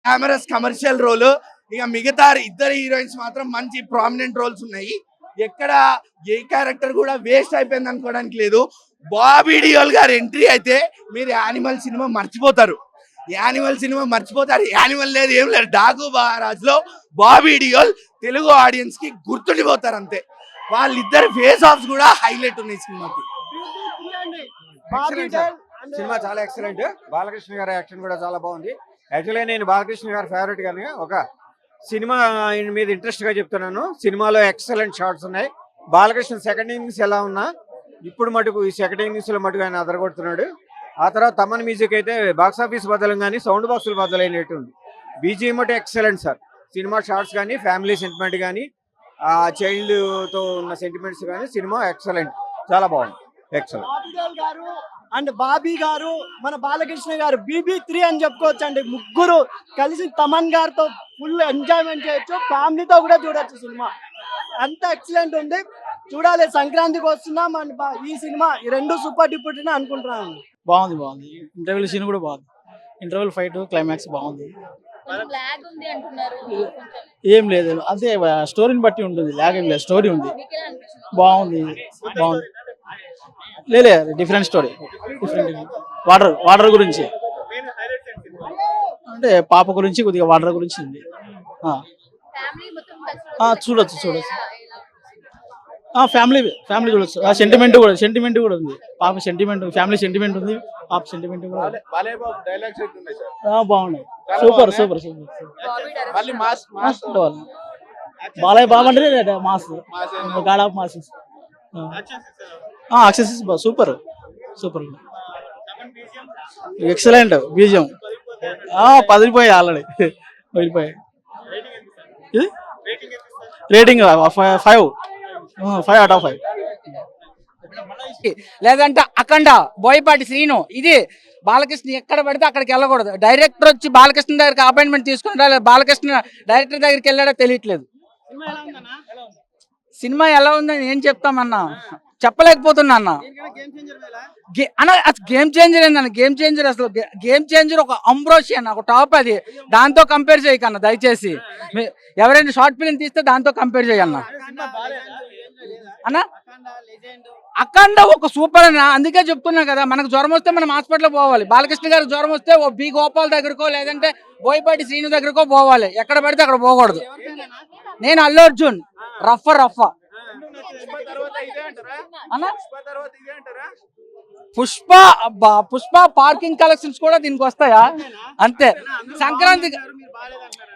Glamorous commercial role. ఇక మిగతా ఇద్దరు హీరోయిన్స్ మాత్రం మంచి ప్రామినెంట్ రోల్స్ ఉన్నాయి. ఎక్కడ ఏ క్యారెక్టర్ కూడా వేస్ట్ అయిపోయింది అనుకోవడానికి లేదు. బాబీ డియోల్ గారి ఎంట్రీ అయితే మీరు యానిమల్ సినిమా మర్చిపోతారు. యానిమల్ లేదు, ఏం లేదు. డాకు మహారాజ్ లో బాబీ డియోల్ తెలుగు ఆడియన్స్ కి గుర్తుండిపోతారు అంతే. వాళ్ళిద్దరు ఫేస్ ఆఫ్స్ కూడా హైలైట్ ఉన్నాయి సినిమాకి. సినిమా చాలా ఎక్సలెంట్. బాలకృష్ణ గారి యాక్షన్ కూడా చాలా బాగుంది. యాక్చువల్గా నేను బాలకృష్ణ గారి ఫేవరెట్ గానే ఒక సినిమా మీద ఇంట్రెస్ట్ గా చెప్తున్నాను. సినిమాలో ఎక్సలెంట్ షాట్స్ ఉన్నాయి. బాలకృష్ణ సెకండ్ ఇన్నింగ్స్ ఎలా ఉన్నా ఇప్పుడు మటుకు ఈ సెకండ్ ఇన్నింగ్స్ లో మటుకు ఆయన అదరగొడుతున్నాడు. ఆ తర్వాత తమన్ మ్యూజిక్ అయితే బాక్స్ ఆఫీస్ బద్దలం కానీ సౌండ్ బాక్సులు బద్దలైనట్టు ఉంది. బీజిఎం అంటే ఎక్సలెంట్ సార్. సినిమా షార్ట్స్ కానీ ఫ్యామిలీ సెంటిమెంట్ కానీ ఆ చైల్డ్ తో ఉన్న సెంటిమెంట్స్ కానీ సినిమా ఎక్సలెంట్, చాలా బాగుంది. ఎక్సలెంట్. అండ్ బాబీ గారు, మన బాలకృష్ణ గారు BB3 అని చెప్పుకోవచ్చు అండి. ముగ్గురు కలిసి తమన్ గారితో ఫుల్ ఎంజాయ్మెంట్ చేయొచ్చు. ఫ్యామిలీతో కూడా చూడొచ్చు. సినిమా అంత ఎక్సలెంట్ ఉంది. చూడాలి. సంక్రాంతికి వస్తున్నా మన ఈ సినిమా ఈ రెండు సూపర్ డూపర్ అనుకుంటున్నాను. బాగుంది. ఇంటర్వెల్ సీన్ కూడా బాగుంది. ఇంటర్వెల్ ఫైట్ క్లైమాక్స్ బాగుంది. ఏం లేదు, అదే స్టోరీని బట్టి ఉంటుంది. లాగ్ ఏం లేదు, స్టోరీ ఉంది. బాగుంది. లేదు, డిఫరెంట్ స్టోరీ. వాటర్ గురించి అంటే పాప గురించి కొద్దిగా వాటర్ గురించి ఉంది. చూడొచ్చు. ఫ్యామిలీ చూడొచ్చు. సెంటిమెంట్ కూడా ఉంది. పాప సెంటిమెంట్, ఫ్యామిలీ సెంటిమెంట్ ఉంది. పాప సెంటిమెంట్ కూడా బాగున్నాయి. సూపర్. బాలయ్య బాబు అంటే mass, God of mass. Access super. Excellent. బీజం పదిలిపోయాయి, ఆల్రెడీ వెళ్ళిపోయాయి. రేటింగ్ 5/5. లేదంటే అఖండ, బోయపాటి శ్రీను. ఇది బాలకృష్ణ ఎక్కడ పడితే అక్కడికి వెళ్ళకూడదు. డైరెక్టర్ వచ్చి బాలకృష్ణ దగ్గరికి అపాయింట్మెంట్ తీసుకుంటారా, బాలకృష్ణ డైరెక్టర్ దగ్గరికి వెళ్ళాడో తెలియట్లేదు. సినిమా ఎలా ఉందని ఏం చెప్తామన్నా, చెప్పలేకపోతున్నా అన్న. గేమ్ చేంజర్ ఏందన్న, గేమ్ చేంజర్. అసలు గేమ్ చేంజర్ ఒక అంబ్రోషి అన్న, ఒక టాప్. అది దాంతో కంపేర్ చేయకన్నా దయచేసి. ఎవరైనా షార్ట్ ఫిల్మ్ తీస్తే దాంతో కంపేర్ చేయన్న అన్న. అఖండ ఒక సూపర్ అన్న. అందుకే చెప్తున్నా కదా, మనకు జ్వరం వస్తే మనం హాస్పిటల్ పోవాలి. బాలకృష్ణ గారికి జ్వరం వస్తే ఓ బి గోపాల్ దగ్గరకో లేదంటే బోయపాటి శ్రీను దగ్గరకో పోవాలి. ఎక్కడ పడితే అక్కడ పోకూడదు. నేను అల్లు అర్జున్ రఫ్ అన్న. పుష్ప పార్కింగ్ కలెక్షన్స్ కూడా దీనికి వస్తాయా అంతే. సంక్రాంతి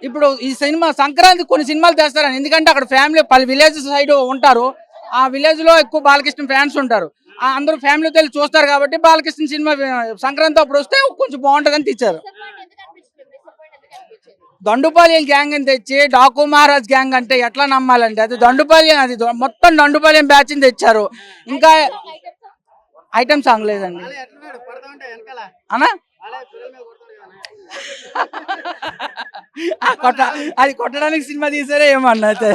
ఇప్పుడు ఈ సినిమా సంక్రాంతి కొన్ని సినిమాలు తెస్తారని, ఎందుకంటే అక్కడ ఫ్యామిలీ పలు విలేజ్ సైడ్ ఉంటారు. ఆ విలేజ్ లో ఎక్కువ బాలకృష్ణ ఫ్యాన్స్ ఉంటారు. అందరూ ఫ్యామిలీతో వెళ్ళి చూస్తారు కాబట్టి బాలకృష్ణ సినిమా సంక్రాంతి అప్పుడు వస్తే కొంచెం బాగుంటుందని తెచ్చారు. దండుపాలెం గ్యాంగ్ అని తెచ్చి డాకు మహారాజ్ గ్యాంగ్ అంటే ఎట్లా నమ్మాలండి? అది దండుపాలెం, అది మొత్తం దండుపాలెం బ్యాచ్ ని తెచ్చారు. ఇంకా ఐటమ్ సాంగ్ లేదండి అన్నా. అది కొట్టడానికి సినిమా తీసారే ఏమన్నా. అయితే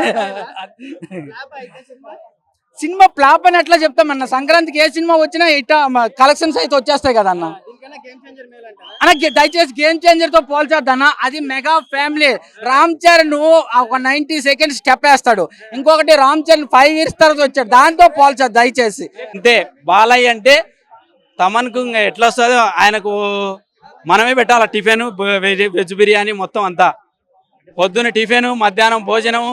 సినిమా ఫ్లాప్ అని ఎట్లా చెప్తామన్నా? సంక్రాంతికి ఏ సినిమా వచ్చినా ఇట్లా కలెక్షన్స్ అయితే వచ్చేస్తాయి కదా అన్న. దయచేసి గేమ్ చేంజర్ తో పోల్చొద్దన్న. అది మెగా ఫ్యామిలీ. రామ్ చరణ్ ఒక 90 సెకండ్స్ స్టెప్ వేస్తాడు. ఇంకొకటి రామ్ చరణ్ 5 years తర్వాత వచ్చాడు. దాంతో పోల్చొద్దు దయచేసి. అంతే. బాలయ్య అంటే తమన్కు ఎట్లా వస్తుందో ఆయనకు మనమే పెట్టాలి. టిఫిన్, వెజ్ బిర్యానీ మొత్తం అంతా. పొద్దున్న టిఫిన్, మధ్యాహ్నం భోజనము,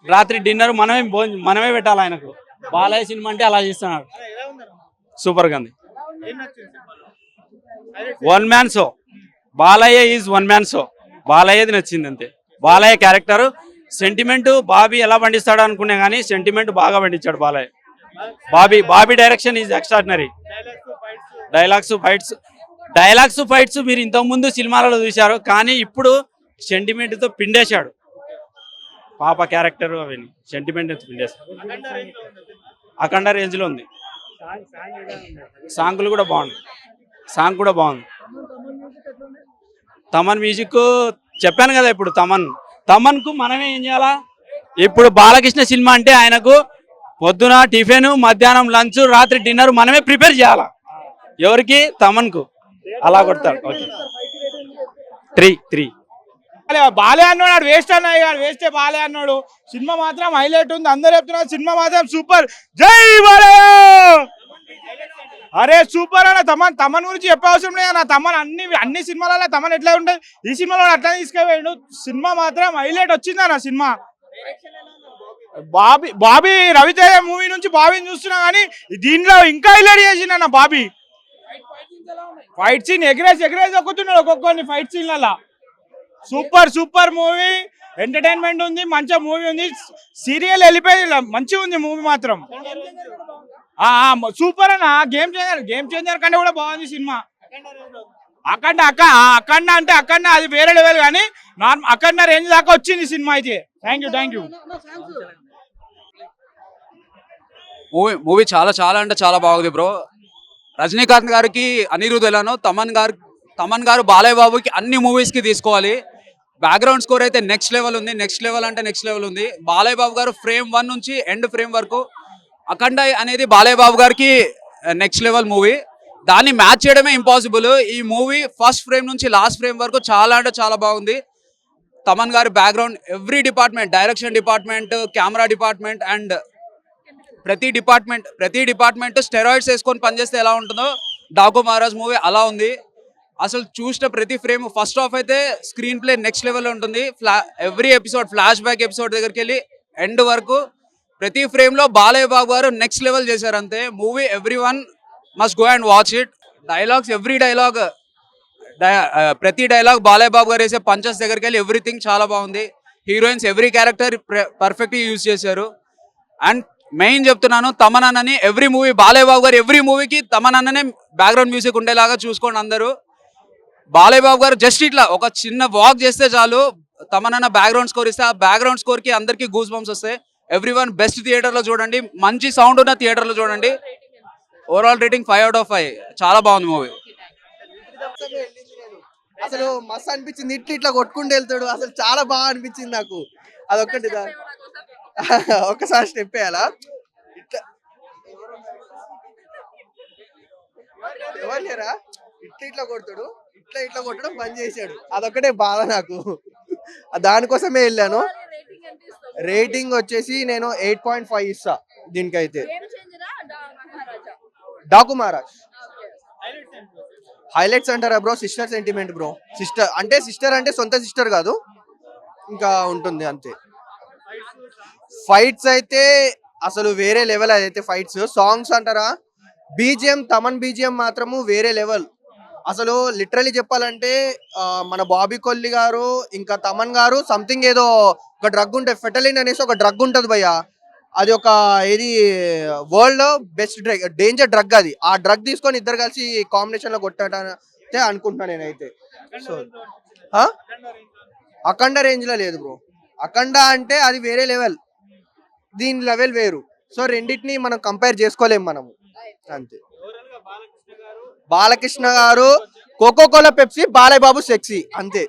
రాత్రి డిన్నర్ మనమే పెట్టాలి ఆయనకు. బాలయ్య సినిమా అంటే అలా చేస్తున్నాడు. సూపర్గా ఉంది. One man show. Balayya is one man show. బాలయ్యది నచ్చింది అంతే. బాలయ్య క్యారెక్టర్ సెంటిమెంట్ బాబీ ఎలా పండిస్తాడు అనుకునే కానీ సెంటిమెంట్ బాగా పండించాడు Balayya. Bobby direction is extraordinary. Dialogues fights మీరు ఇంతకుముందు సినిమాలలో చూశారు, కానీ ఇప్పుడు సెంటిమెంట్ తో పిండేశాడు. పాప క్యారెక్టర్ అవన్నీ సెంటిమెంట్ పిండేశాడు. అఖండ రేంజ్ లో ఉంది. సాంగ్ కూడా బాగుంది. తమన్ మ్యూజిక్ చెప్పాను కదా. ఇప్పుడు తమన్ కు మనమే ఏం చేయాలా? ఇప్పుడు బాలకృష్ణ సినిమా అంటే ఆయనకు పొద్దున టిఫిన్, మధ్యాహ్నం లంచ్, రాత్రి డిన్నర్ మనమే ప్రిపేర్ చేయాలా. ఎవరికి? తమన్ కు. అలా కొడతాడు. ఓకే 3 బాలే అన్నాడు వేస్ట్ అన్నాడు వేస్టే బాలే అన్నాడు. సినిమా మాత్రం హైలైట్ ఉంది, అందరూ చెప్తున్నారు సినిమా మాత్రం సూపర్. జై బాలయ్య. అరే సూపర్ అన్న. తమన్ గురించి చెప్పే అవసరం లేదు అన్న. తమన్ అన్ని సినిమాలలో తమన్ ఎట్లా ఉంటుంది, ఈ సినిమాలో అట్లా తీసుకుపోయాడు. సినిమా మాత్రం హైలైట్ వచ్చింది అన్న. సినిమా బాబీ రవితేజ మూవీ నుంచి బాబీని చూస్తున్నా కానీ దీంట్లో ఇంకా హైలైట్ చేసిండు అన్న. బాబీ ఫైట్ సీన్ ఎగరేసి దొక్కుతున్నాడు ఒక్కొక్కరిని ఫైట్ సీన్లలో. సూపర్ మూవీ, ఎంటర్టైన్మెంట్ ఉంది, మంచిగా మూవీ ఉంది. సీరియల్ వెళ్ళిపోయి మంచిగా ఉంది మూవీ మాత్రం. సూపర్ అన్న. గేమ్ చేంజర్ కంటే కూడా బాగుంది సినిమా. అఖండ అంటే అఖండ అది వేరే లెవెల్, కానీ అఖండ రేంజ్ దాకా వచ్చింది సినిమా అయితే. Thank you. మూవీ చాలా అంటే చాలా బాగుంది బ్రో. రజనీకాంత్ గారికి అనిరుద్ ఎలానో తమన్ గారు బాలయ్య బాబుకి అన్ని మూవీస్ కి తీసుకోవాలి. బ్యాక్గ్రౌండ్ స్కోర్ అయితే నెక్స్ట్ లెవెల్ ఉంది. నెక్స్ట్ లెవెల్ ఉంది. బాలయ్య బాబు గారు ఫ్రేమ్ 1 నుంచి ఎండ్ ఫ్రేమ్ వరకు అఖండ అనేది బాలయ్య బాబు గారికి నెక్స్ట్ లెవెల్ మూవీ. దాన్ని మ్యాచ్ చేయడమే ఇంపాసిబుల్. ఈ మూవీ ఫస్ట్ ఫ్రేమ్ నుంచి లాస్ట్ ఫ్రేమ్ వరకు చాలా అంటే చాలా బాగుంది. తమన్ గారి background every department, direction department, camera department and ప్రతి డిపార్ట్మెంట్ స్టెరాయిడ్స్ వేసుకొని పనిచేస్తే ఎలా ఉంటుందో డాకు మహారాజ్ మూవీ అలా ఉంది. అసలు చూసిన ప్రతి ఫ్రేమ్ ఫస్ట్ హాఫ్ అయితే స్క్రీన్ ప్లే నెక్స్ట్ లెవెల్లో ఉంటుంది. Every episode flash back episode దగ్గరికి వెళ్ళి ఎండ్ వరకు ప్రతి ఫ్రేమ్ లో బాలయ్య బాబు గారు నెక్స్ట్ లెవెల్ చేశారు అంతే. Movie everyone must go and watch it. Dialogues ప్రతి డైలాగ్ బాలయ్య బాబు గారు వేసే పంచెస్ దగ్గరికి వెళ్ళి ఎవ్రీథింగ్ చాలా బాగుంది. Heroines every character perfect use చేశారు. అండ్ మెయిన్ చెప్తున్నాను, తమన్ అన్నని ఎవ్రీ మూవీ బాలయ్య బాబు గారు ఎవ్రీ మూవీకి తమన్ అన్ననే బ్యాక్గ్రౌండ్ మ్యూజిక్ ఉండేలాగా చూసుకోండి అందరూ. బాలయ్య బాబు గారు జస్ట్ ఇట్లా ఒక చిన్న వాక్ చేస్తే చాలు, తమన్ అన్న బ్యాక్గ్రౌండ్ స్కోర్ ఇస్తే ఆ బ్యాక్గ్రౌండ్ స్కోర్ కి అందరికి గూస్ బంప్స్ వస్తాయి. ఎవ్రీవన్ బెస్ట్ థియేటర్ లో చూడండి, మంచి సౌండ్ ఉన్న థియేటర్ లో చూడండి. Overall rating 5/5. చాలా బాగుంది మూవీ. అసలు మస్తు అనిపించింది. ఇట్లా కొట్టుకుంటూ వెళ్తాడు, అసలు చాలా బాగా అనిపించింది నాకు. అదొక్కటి ఒక్కసారి స్టెప్ వేయాలా ఇట్లా ఎవరు లేరా, ఇట్లా కొడతాడు, ఇట్లా కొట్టడం బంద్ చేశాడు. అదొక్కటే బాధ నాకు. దానికోసమే వెళ్ళాను. రేటింగ్ వచ్చేసి నేను 8.5 ఇస్తా దీనికైతే. డాకు మహారాజ్ హైలైట్స్ అంటారా bro? Sister sentiment bro. Sister అంటే సొంత సిస్టర్ కాదు, ఇంకా ఉంటుంది అంతే. ఫైట్స్ అయితే అసలు వేరే లెవెల్. అదైతే ఫైట్స్. సాంగ్స్ అంటారా, తమన్ బీజిఎం మాత్రము వేరే లెవెల్. అసలు లిటరలీ చెప్పాలంటే మన బాబీ కొల్లి గారు ఇంకా తమన్ గారు సంథింగ్ ఏదో ఒక డ్రగ్ ఉంటుంది, ఫెటలిన్ అనేసి ఒక డ్రగ్ ఉంటుంది భయ్య. అది ఒక ఏది వరల్డ్ లో బెస్ట్ డ్రగ్, డేంజర్ డ్రగ్ అది. ఆ డ్రగ్ తీసుకొని ఇద్దరు కలిసి కాంబినేషన్ లో కొట్టాటే అనుకుంటున్నా నేనైతే. సో అఖండ రేంజ్ లో లేదు బ్రో. అఖండ అంటే అది వేరే లెవెల్, దీని లెవెల్ వేరు. సో రెండింటిని మనం కంపేర్ చేసుకోలేము మనము అంతే. బాలకృష్ణ గారు Coca Cola Pepsi, Balayya Babu sexy అంతే.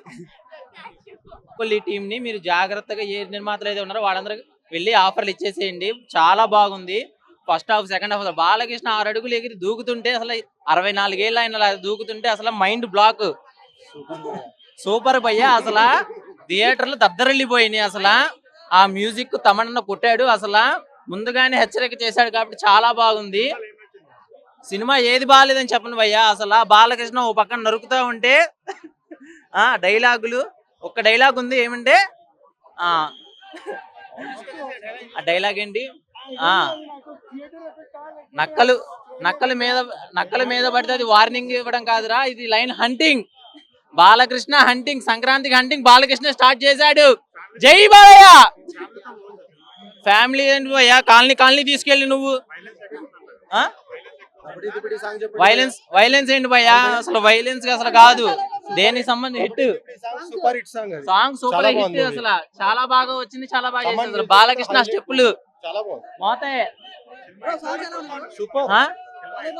ఈ టీం ని మీరు జాగ్రత్తగా ఏ నిర్మాతలు అయితే ఉన్నారో వాళ్ళందరికీ వెళ్ళి ఆఫర్లు ఇచ్చేసేయండి. చాలా బాగుంది. First half second half Balakrishna 6 అడుగులు ఎగిరి దూకుతుంటే అసలు 64 ఏళ్ళు ఆయన దూకుతుంటే అసలు మైండ్ బ్లాక్. సూపర్ భయ్య. అసలు థియేటర్లు దద్దరిల్లిపోయినాయి. అసలు ఆ మ్యూజిక్ తమన్న కొట్టాడు. అసలు ముందుగానే హెచ్చరిక చేశాడు కాబట్టి చాలా బాగుంది సినిమా. ఏది బాగాలేదని చెప్పను భయ్య. అసలు బాలకృష్ణ ఓ పక్కన నరుకుతా ఉంటే డైలాగులు, ఒక్క డైలాగ్ ఉంది ఏమంటే ఆ డైలాగ్ ఏంటి, నక్కల మీద పడితే అది వార్నింగ్ ఇవ్వడం కాదురా, ఇది లైన్ హంటింగ్. బాలకృష్ణ హంటింగ్, సంక్రాంతికి హంటింగ్ బాలకృష్ణ స్టార్ట్ చేశాడు. జై బాలయ్య. ఫ్యామిలీ ఏంటి భయ్యా, కాలనీ తీసుకెళ్ళి నువ్వు వైలెన్స్ ఏంటి భయ్యా, అసలు వైలెన్స్ అసలు కాదు. దేనికి సంబంధించి హిట్ సాంగ్ సూపర్ హిట్. అసలు చాలా బాగా వచ్చింది, చాలా బాగా చేసింది. అసలు బాలకృష్ణ స్టెప్పులు మోతే